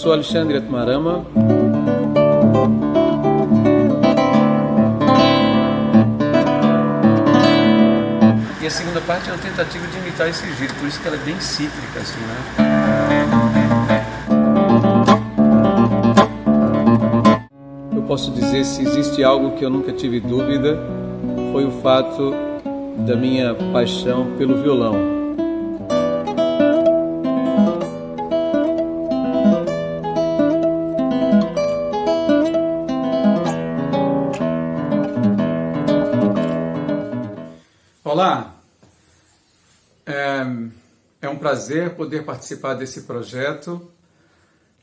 sou Alexandre Atmarama. E a segunda parte é uma tentativa de imitar esse giro, por isso que ela é bem cítrica, assim, né? Eu posso dizer, se existe algo que eu nunca tive dúvida, foi o fato da minha paixão pelo violão. Olá, é um prazer poder participar desse projeto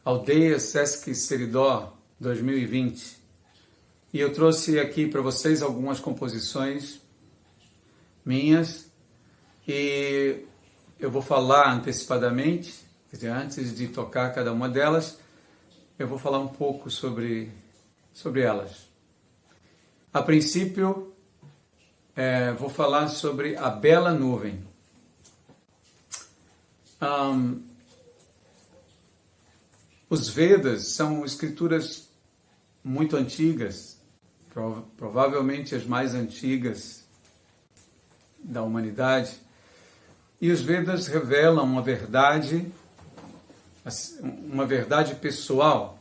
Aldeia Sesc Seridó 2020 e eu trouxe aqui para vocês algumas composições minhas e eu vou falar antecipadamente, quer dizer, antes de tocar cada uma delas, eu vou falar um pouco sobre elas. A princípio, vou falar sobre a Bela Nuvem. Os Vedas são escrituras muito antigas, provavelmente as mais antigas da humanidade, e os Vedas revelam uma verdade pessoal,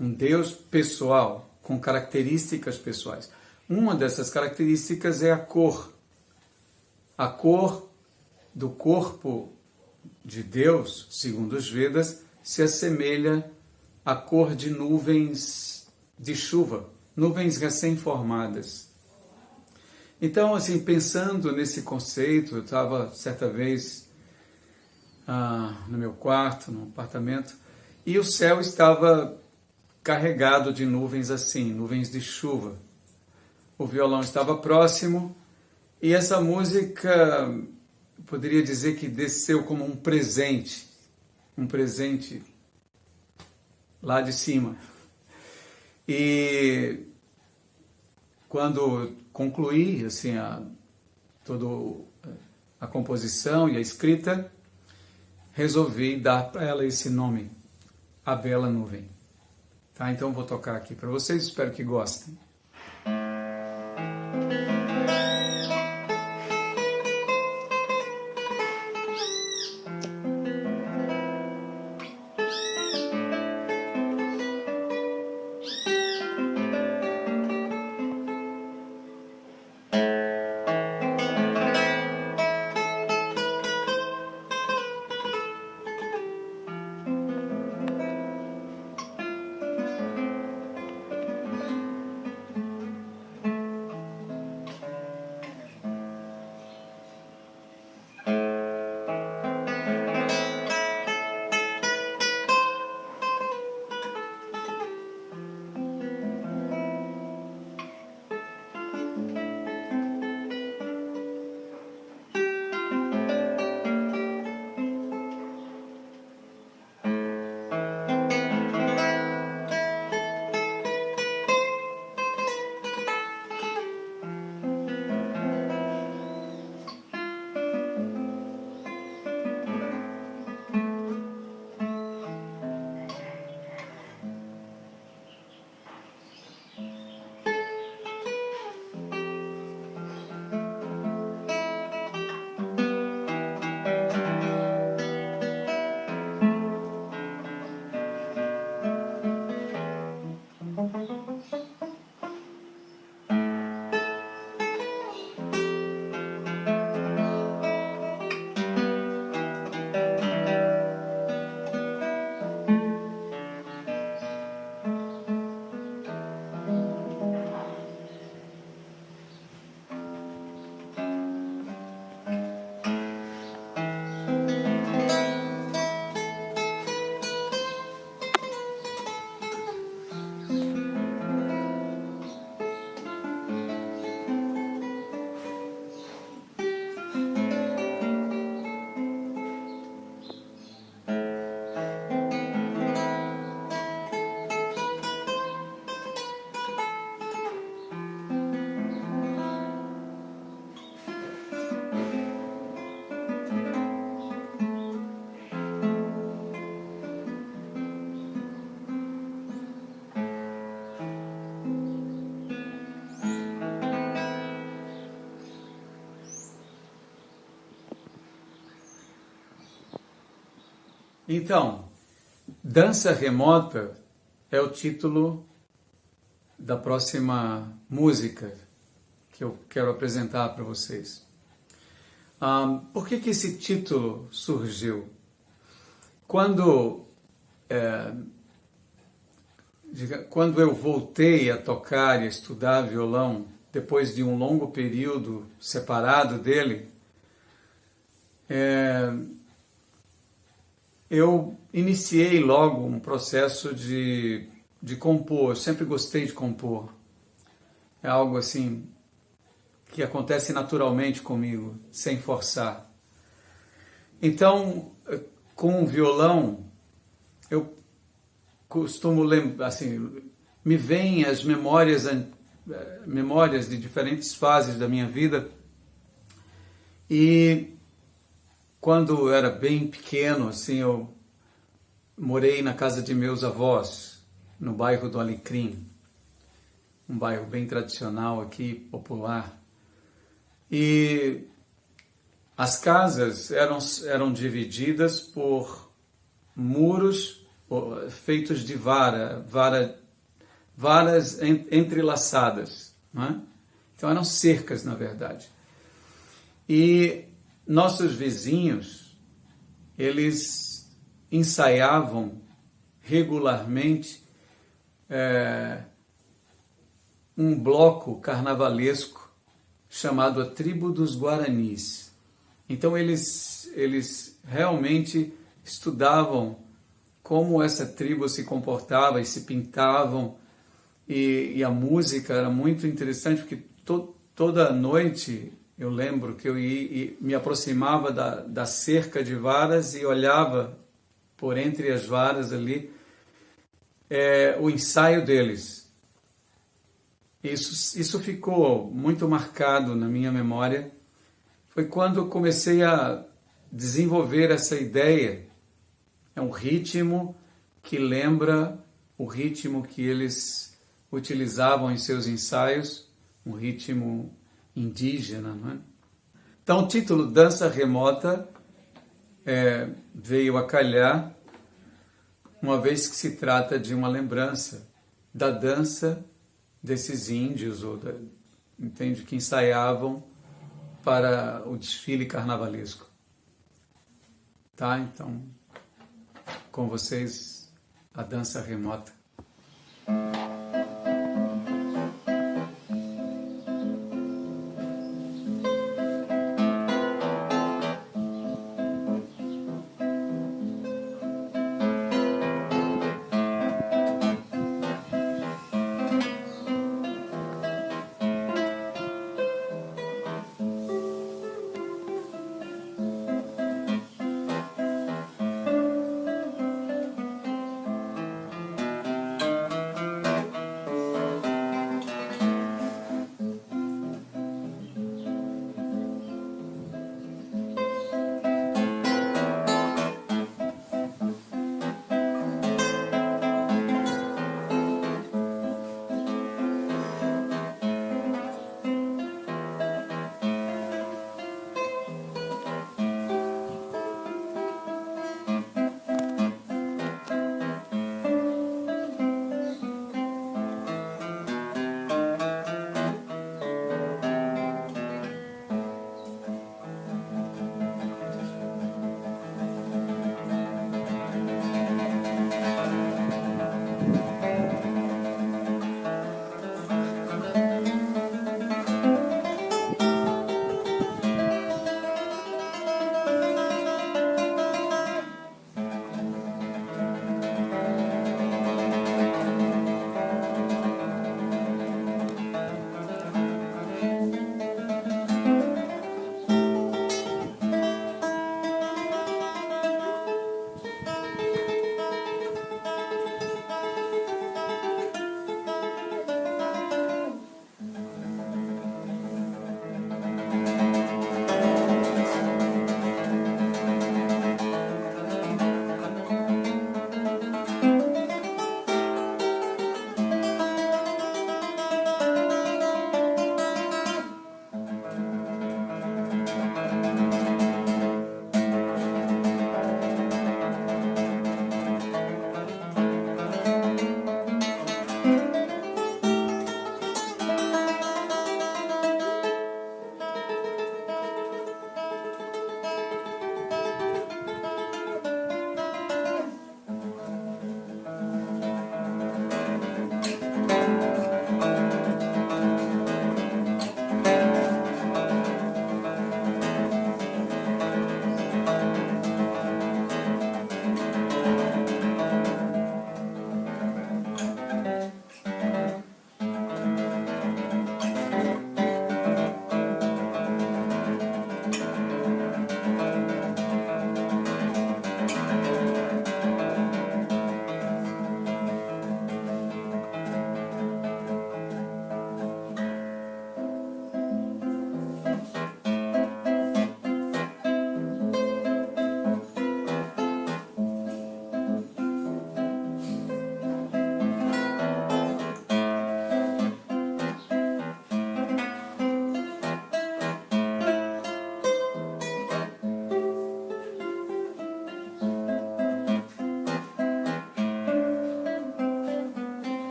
um Deus pessoal, com características pessoais. Uma dessas características é a cor. A cor do corpo de Deus, segundo os Vedas, se assemelha à cor de nuvens de chuva, nuvens recém-formadas. Então, assim, pensando nesse conceito, eu estava certa vez no meu quarto, no apartamento, e o céu estava carregado de nuvens assim, nuvens de chuva. O violão estava próximo e essa música, eu poderia dizer que desceu como um presente lá de cima. E quando concluí assim, toda a composição e a escrita, resolvi dar para ela esse nome, A Bela Nuvem. Tá? Então vou tocar aqui para vocês, espero que gostem. Então, Dança Remota é o título da próxima música que eu quero apresentar para vocês. Por que esse título surgiu? Quando eu voltei a tocar e a estudar violão, depois de um longo período separado dele, eu iniciei logo um processo de compor. Eu sempre gostei de compor. É algo assim que acontece naturalmente comigo, sem forçar. Então, com o violão, eu costumo lembrar, assim, me vêm as memórias de diferentes fases da minha vida. E quando eu era bem pequeno, assim, eu morei na casa de meus avós, no bairro do Alecrim, um bairro bem tradicional aqui, popular. E as casas eram divididas por muros feitos de varas entrelaçadas, né? Então eram cercas, na verdade. E nossos vizinhos, eles ensaiavam regularmente um bloco carnavalesco chamado a Tribo dos Guaranis. Então eles realmente estudavam como essa tribo se comportava e se pintavam, e a música era muito interessante, porque toda noite eu lembro que eu me aproximava da cerca de varas e olhava por entre as varas ali o ensaio deles. Isso ficou muito marcado na minha memória. Foi quando eu comecei a desenvolver essa ideia. É um ritmo que lembra o ritmo que eles utilizavam em seus ensaios, um ritmo indígena, não é? Então, o título Dança Remota veio a calhar, uma vez que se trata de uma lembrança da dança desses índios, entende, que ensaiavam para o desfile carnavalesco. Tá? Então, com vocês, a dança remota.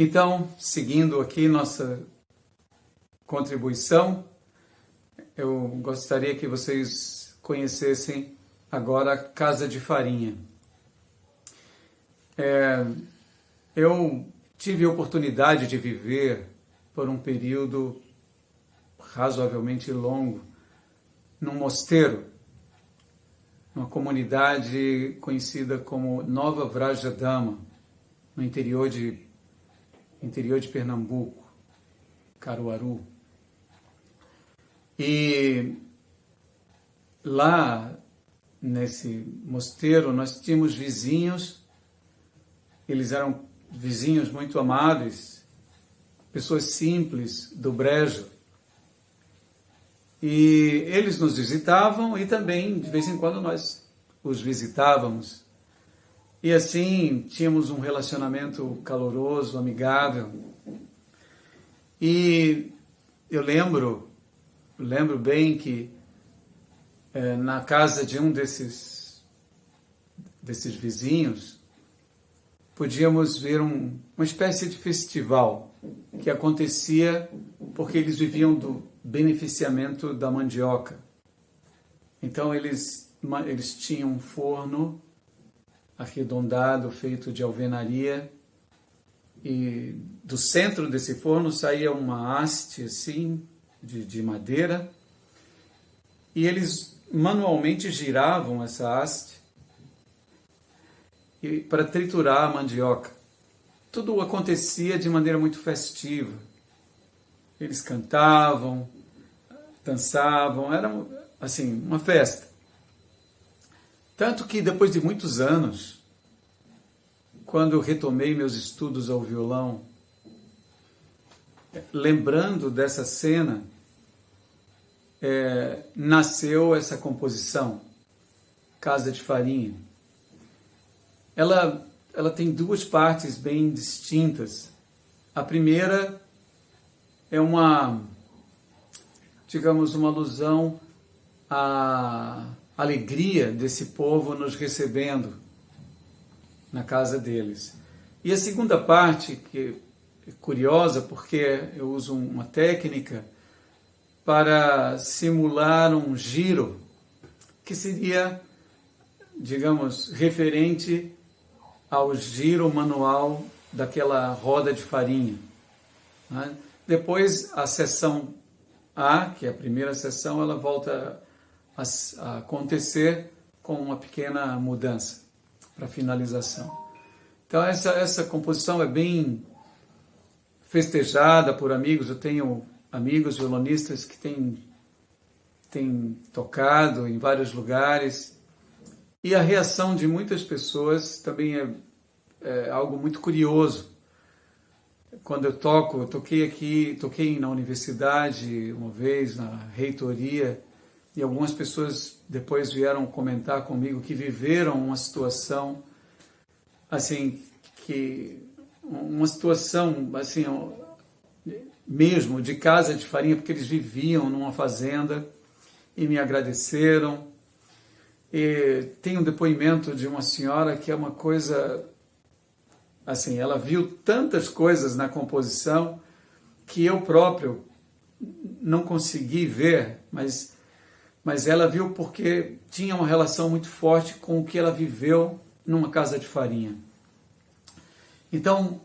Então, seguindo aqui nossa contribuição, eu gostaria que vocês conhecessem agora a Casa de Farinha. Eu tive a oportunidade de viver por um período razoavelmente longo num mosteiro, numa comunidade conhecida como Nova Vrajadama, no interior de Pernambuco, Caruaru. E lá, nesse mosteiro, nós tínhamos vizinhos, eles eram vizinhos muito amáveis, pessoas simples do Brejo. E eles nos visitavam e também, de vez em quando, nós os visitávamos. E assim, tínhamos um relacionamento caloroso, amigável. E eu lembro bem que na casa de um desses vizinhos, podíamos ver uma espécie de festival que acontecia porque eles viviam do beneficiamento da mandioca. Então eles tinham um forno arredondado, feito de alvenaria, e do centro desse forno saía uma haste assim, de madeira, e eles manualmente giravam essa haste para triturar a mandioca. Tudo acontecia de maneira muito festiva. Eles cantavam, dançavam, era assim, uma festa. Tanto que depois de muitos anos, quando eu retomei meus estudos ao violão, lembrando dessa cena, nasceu essa composição, Casa de Farinha. Ela tem duas partes bem distintas. A primeira é uma alusão à alegria desse povo nos recebendo na casa deles. E a segunda parte, que é curiosa, porque eu uso uma técnica para simular um giro, que seria, digamos, referente ao giro manual daquela roda de farinha, né? Depois, a seção A, que é a primeira seção, ela volta a acontecer com uma pequena mudança para finalização. Então, essa composição é bem festejada por amigos. Eu tenho amigos violonistas que têm tocado em vários lugares. E a reação de muitas pessoas também é algo muito curioso. Quando eu toquei na universidade uma vez, na reitoria, e algumas pessoas depois vieram comentar comigo que viveram uma situação assim, mesmo de casa de farinha, porque eles viviam numa fazenda e me agradeceram. E tem um depoimento de uma senhora que é uma coisa assim, ela viu tantas coisas na composição que eu próprio não consegui ver, mas ela viu porque tinha uma relação muito forte com o que ela viveu numa casa de farinha. Então,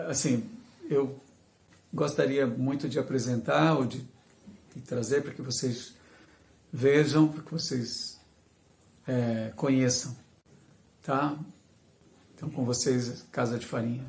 assim, eu gostaria muito de apresentar ou de trazer para que vocês vejam, para que vocês conheçam, tá? Então, com vocês, Casa de Farinha.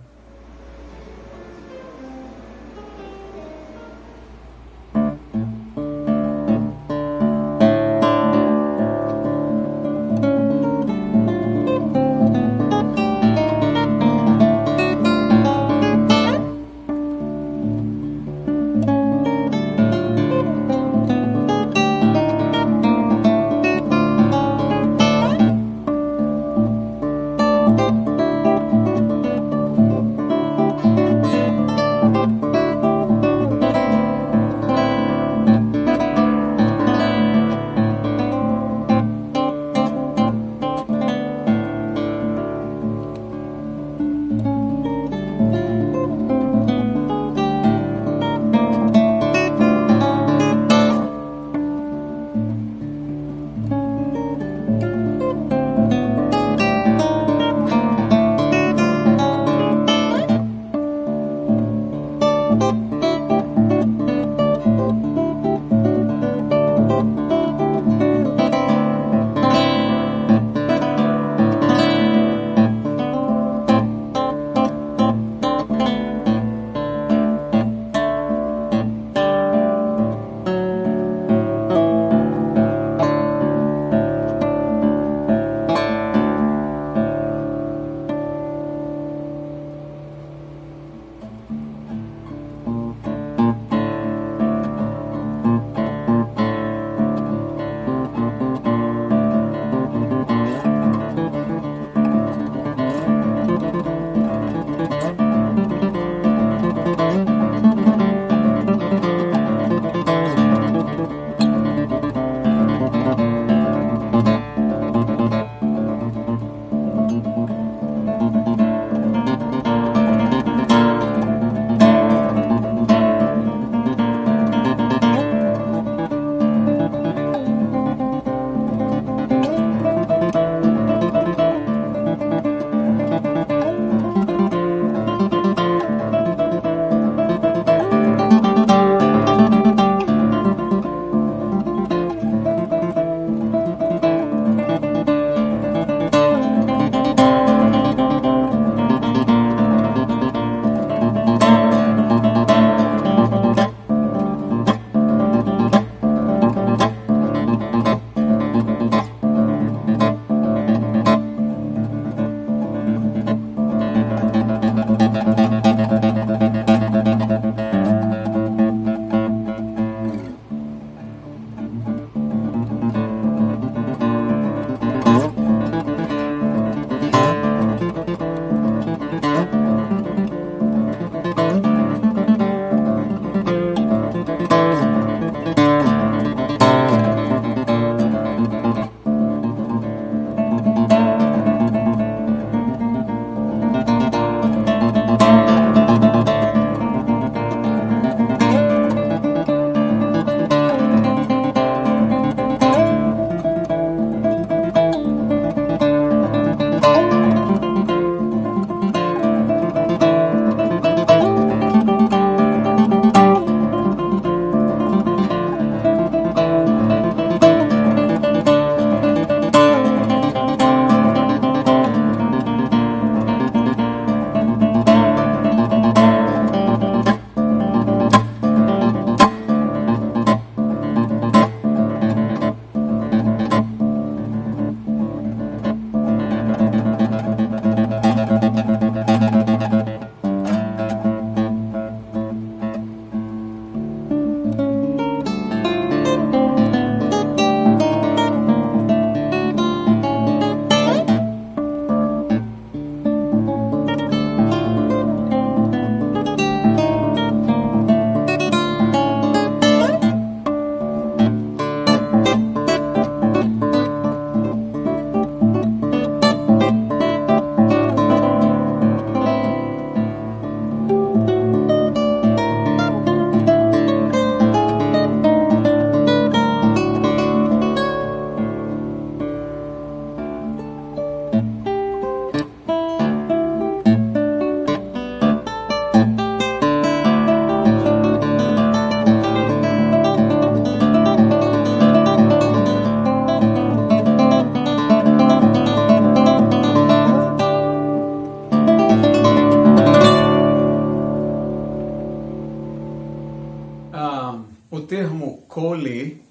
O termo Koli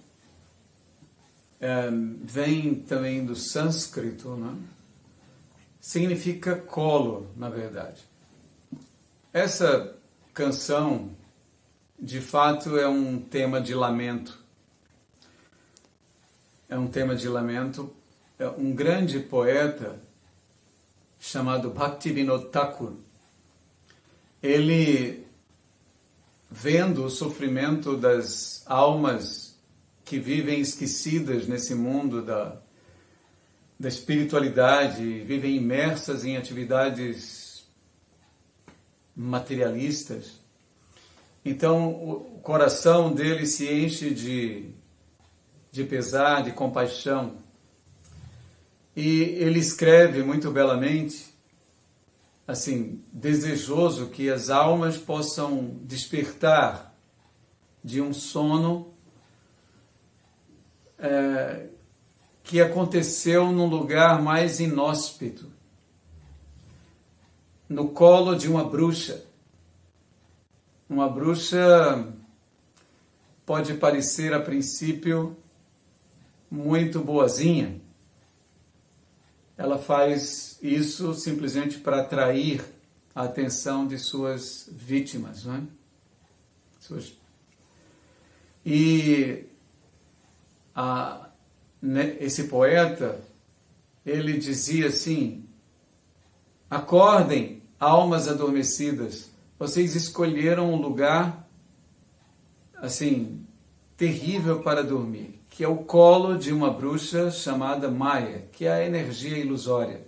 vem também do sânscrito, né? Significa colo, na verdade. Essa canção, de fato, é um tema de lamento. É um tema de lamento. Um grande poeta chamado Bhaktivinoda Thakur, ele, vendo o sofrimento das almas que vivem esquecidas nesse mundo da espiritualidade, vivem imersas em atividades materialistas, então o coração dele se enche de pesar, de compaixão, e ele escreve muito belamente, assim, desejoso que as almas possam despertar de um sono que aconteceu num lugar mais inóspito, no colo de uma bruxa. Uma bruxa pode parecer, a princípio, muito boazinha. Ela faz isso simplesmente para atrair a atenção de suas vítimas, não é? E esse poeta, ele dizia assim: acordem, almas adormecidas, vocês escolheram um lugar, assim, terrível para dormir, que é o colo de uma bruxa chamada Maya, que é a energia ilusória.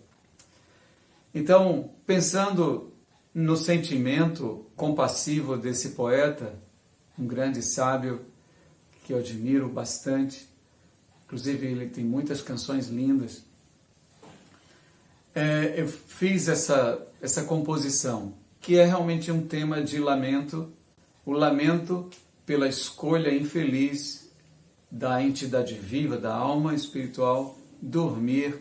Então, pensando no sentimento compassivo desse poeta, um grande sábio que eu admiro bastante, inclusive ele tem muitas canções lindas, eu fiz essa composição, que é realmente um tema de lamento, o lamento pela escolha infeliz da entidade viva, da alma espiritual, dormir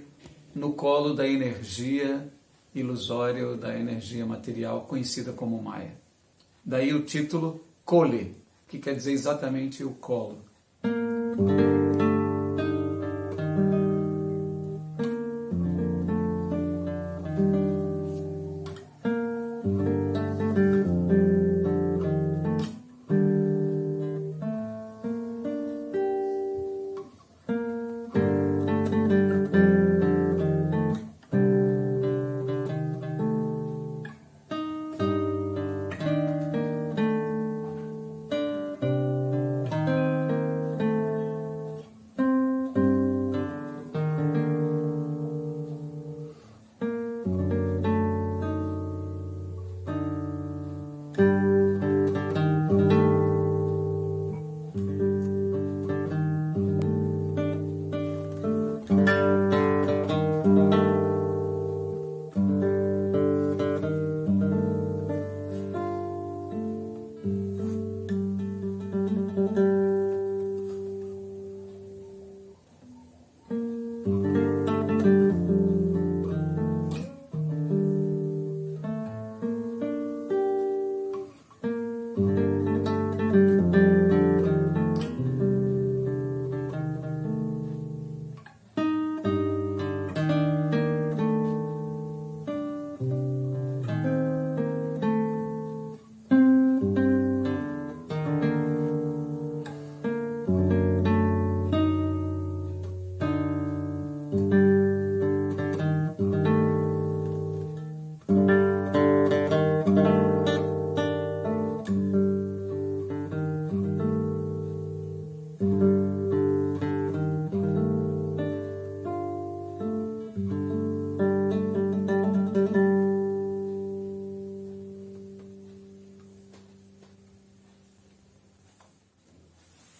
no colo da energia ilusória ou da energia material conhecida como Maya. Daí o título Koli, que quer dizer exatamente o colo.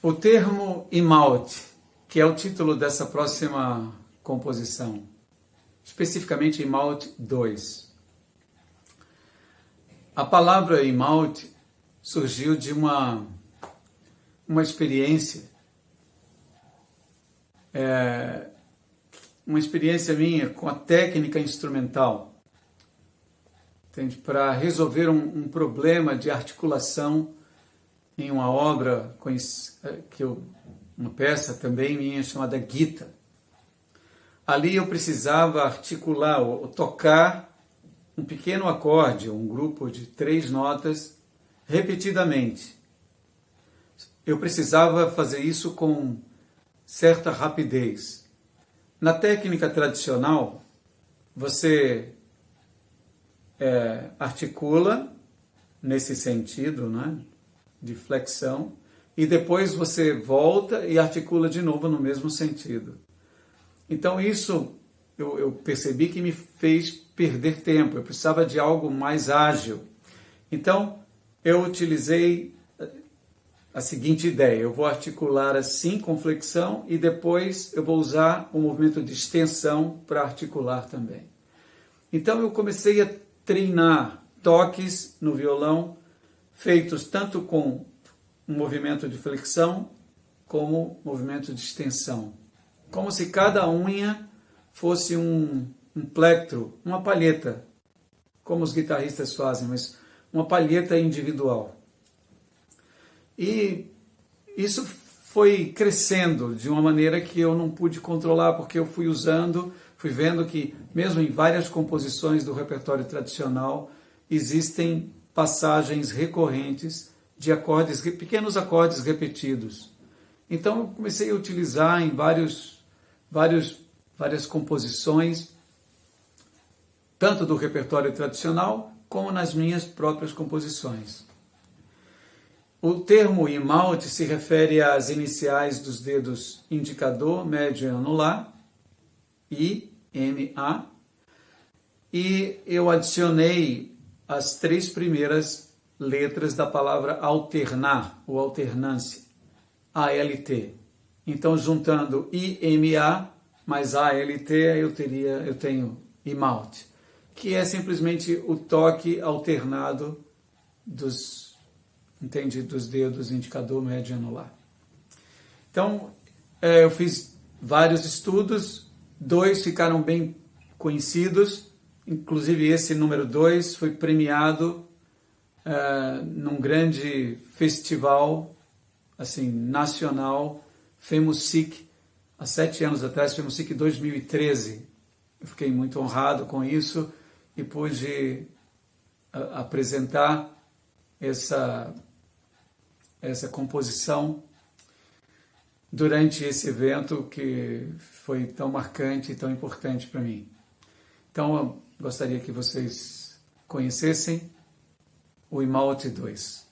O termo Imaut, que é o título dessa próxima composição, especificamente Imaut 2. A palavra Imaut surgiu de uma experiência, uma experiência minha com a técnica instrumental, para resolver um problema de articulação em uma obra, uma peça também minha chamada Gita. Ali eu precisava articular ou tocar um pequeno acorde, um grupo de 3 notas, repetidamente. Eu precisava fazer isso com certa rapidez. Na técnica tradicional, você articula nesse sentido, né, de flexão, e depois você volta e articula de novo no mesmo sentido. Então isso eu percebi que me fez perder tempo, eu precisava de algo mais ágil. Então eu utilizei a seguinte ideia: eu vou articular assim com flexão e depois eu vou usar o movimento de extensão para articular também. Então eu comecei a treinar toques no violão feitos tanto com um movimento de flexão como movimento de extensão. Como se cada unha fosse um plectro, uma palheta, como os guitarristas fazem, mas uma palheta individual. E isso foi crescendo de uma maneira que eu não pude controlar, porque eu fui vendo que mesmo em várias composições do repertório tradicional existem passagens recorrentes de acordes, pequenos acordes repetidos. Então eu comecei a utilizar em várias composições, tanto do repertório tradicional como nas minhas próprias composições. O termo imalte se refere às iniciais dos dedos indicador, médio e anular, I, M, A, e eu adicionei as 3 primeiras letras da palavra alternar, ou alternância, ALT. Então, juntando IMA mais ALT, eu tenho imalte, que é simplesmente o toque alternado dos dedos indicador, médio e anular. Então, eu fiz vários estudos, 2 ficaram bem conhecidos, inclusive esse número 2 foi premiado num grande festival assim, nacional, FEMUSIC, há 7 anos atrás, FEMUSIC 2013. Eu fiquei muito honrado com isso e pude apresentar essa composição durante esse evento que foi tão marcante e tão importante para mim. Então, eu gostaria que vocês conhecessem o Imalte 2.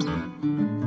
Música